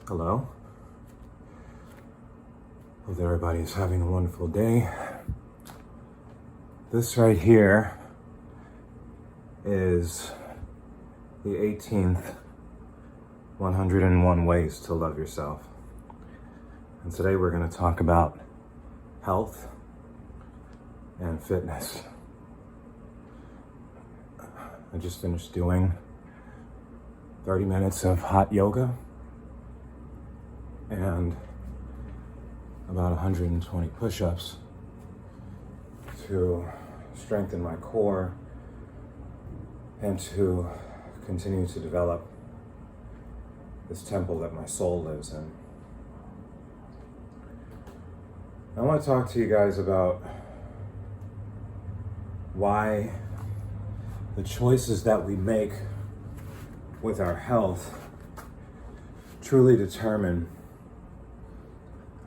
Hello. Hope everybody is having a wonderful day. This right here is the 18th 101 Ways to Love Yourself. And today we're going to talk about health and fitness. I just finished doing 30 minutes of hot yoga and about 120 push-ups to strengthen my core and to continue to develop this temple that my soul lives in. I want to talk to you guys about why the choices that we make with our health truly determine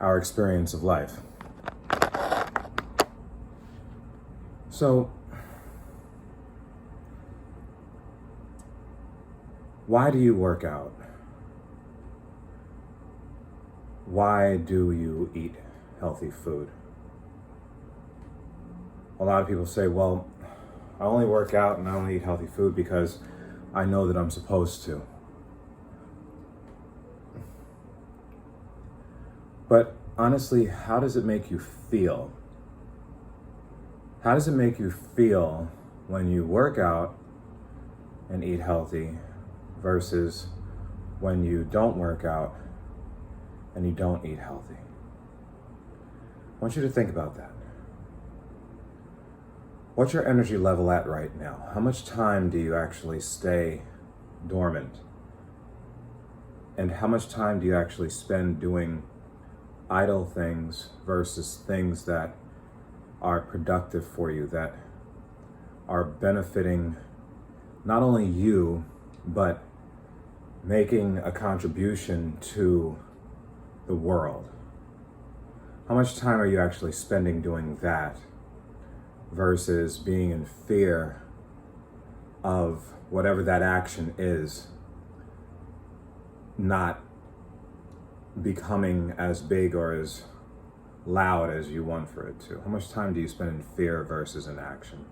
our experience of life. So, why do you work out? Why do you eat healthy food? A lot of people say, well, I only work out and I only eat healthy food because I know that I'm supposed to. But honestly, how does it make you feel? How does it make you feel when you work out and eat healthy versus when you don't work out and you don't eat healthy? I want you to think about that. What's your energy level at right now? How much time do you actually stay dormant? And how much time do you actually spend doing idle things versus things that are productive for you, that are benefiting not only you, but making a contribution to the world? How much time are you actually spending doing that versus being in fear of whatever that action is not becoming as big or as loud as you want for it to? How much time do you spend in fear versus in action?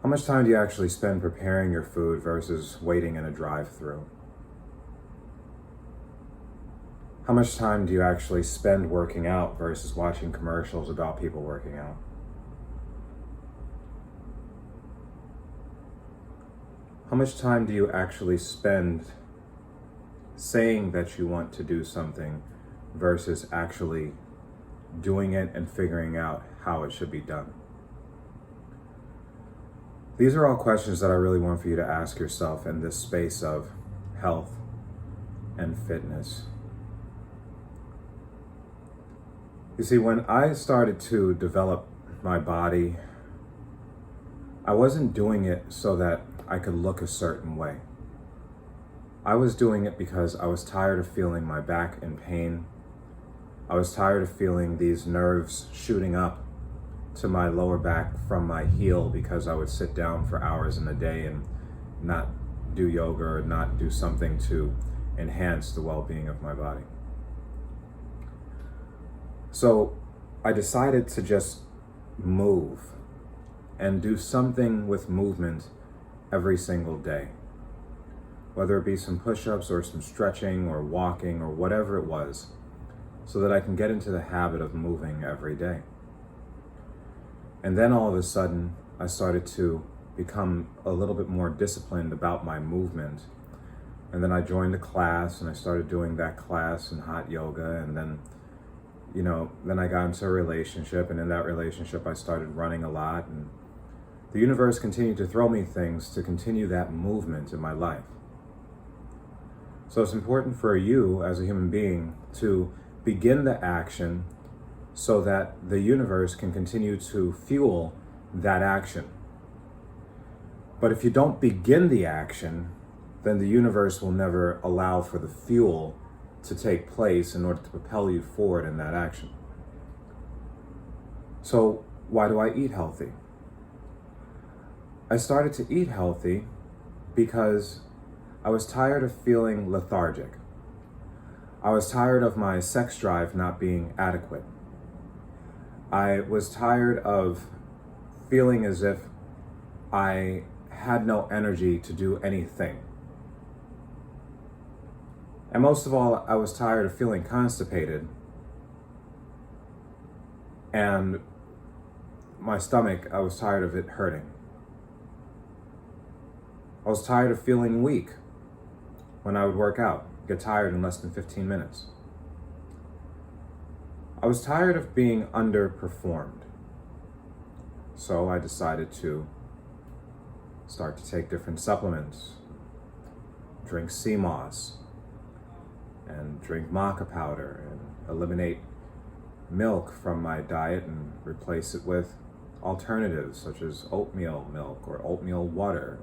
How much time do you actually spend preparing your food versus waiting in a drive-thru? How much time do you actually spend working out versus watching commercials about people working out? How much time do you actually spend saying that you want to do something versus actually doing it and figuring out how it should be done? These are all questions that I really want for you to ask yourself in this space of health and fitness. You see, when I started to develop my body, I wasn't doing it so that I could look a certain way. I was doing it because I was tired of feeling my back in pain. I was tired of feeling these nerves shooting up to my lower back from my heel because I would sit down for hours in a day and not do yoga or not do something to enhance the well-being of my body. So I decided to just move and do something with movement every single day. Whether it be some push-ups or some stretching or walking or whatever it was, so that I can get into the habit of moving every day. And then all of a sudden, I started to become a little bit more disciplined about my movement. And then I joined a class and I started doing that class in hot yoga. And then, then I got into a relationship, and in that relationship, I started running a lot. And the universe continued to throw me things to continue that movement in my life. So it's important for you as a human being to begin the action so that the universe can continue to fuel that action. But if you don't begin the action, then the universe will never allow for the fuel to take place in order to propel you forward in that action. So why do I eat healthy? I started to eat healthy because I was tired of feeling lethargic. I was tired of my sex drive not being adequate. I was tired of feeling as if I had no energy to do anything. And most of all, I was tired of feeling constipated and my stomach, I was tired of it hurting. I was tired of feeling weak when I would work out, get tired in less than 15 minutes. I was tired of being underperformed. So I decided to start to take different supplements, drink sea moss, and drink maca powder, and eliminate milk from my diet and replace it with alternatives such as oatmeal milk or oatmeal water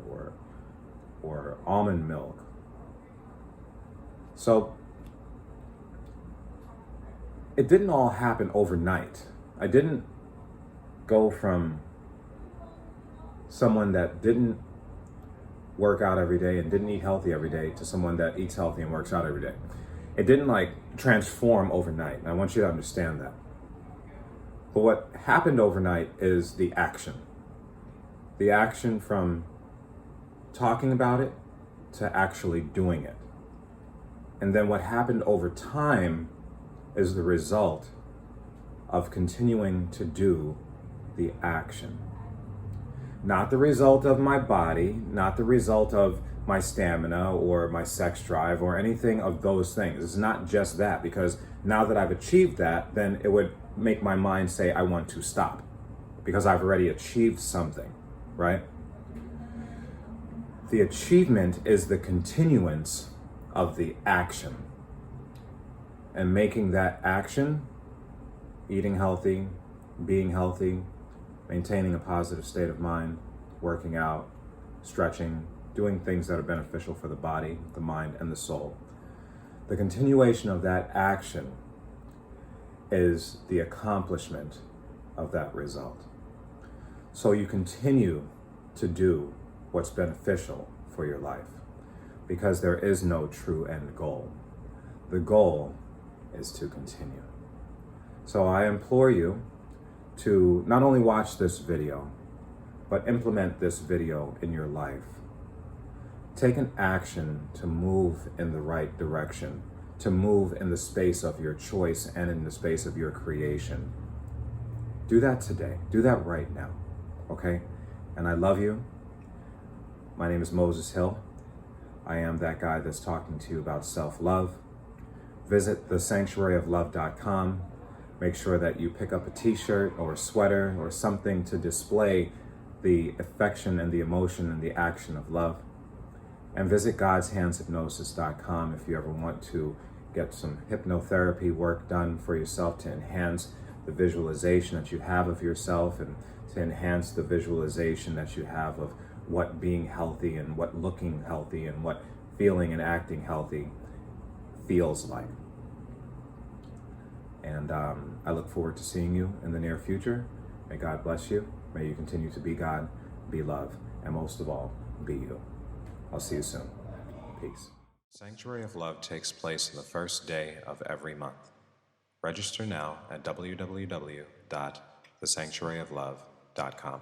or almond milk. So it didn't all happen overnight. I didn't go from someone that didn't work out every day and didn't eat healthy every day to someone that eats healthy and works out every day. It didn't transform overnight, and I want you to understand that. But what happened overnight is the action. The action from talking about it to actually doing it. And then what happened over time is the result of continuing to do the action. Not the result of my body, not the result of my stamina or my sex drive or anything of those things. It's not just that, because now that I've achieved that, then it would make my mind say I want to stop because I've already achieved something, right? The achievement is the continuance of the action, and making that action, eating healthy, being healthy, maintaining a positive state of mind, working out, stretching, doing things that are beneficial for the body, the mind, and the soul. The continuation of that action is the accomplishment of that result. So you continue to do what's beneficial for your life, because there is no true end goal. The goal is to continue. So I implore you to not only watch this video, but implement this video in your life. Take an action to move in the right direction, to move in the space of your choice and in the space of your creation. Do that today. Do that right now, okay? And I love you. My name is Moses Hill. I am that guy that's talking to you about self-love. Visit thesanctuaryoflove.com. Make sure that you pick up a t-shirt or a sweater or something to display the affection and the emotion and the action of love. And visit godshandshypnosis.com if you ever want to get some hypnotherapy work done for yourself to enhance the visualization that you have of yourself and to enhance the visualization that you have of what being healthy and what looking healthy and what feeling and acting healthy feels like. And I look forward to seeing you in the near future. May God bless you. May you continue to be God, be love, and most of all, be you. I'll see you soon. Peace. Sanctuary of Love takes place the first day of every month. Register now at www.thesanctuaryoflove.com.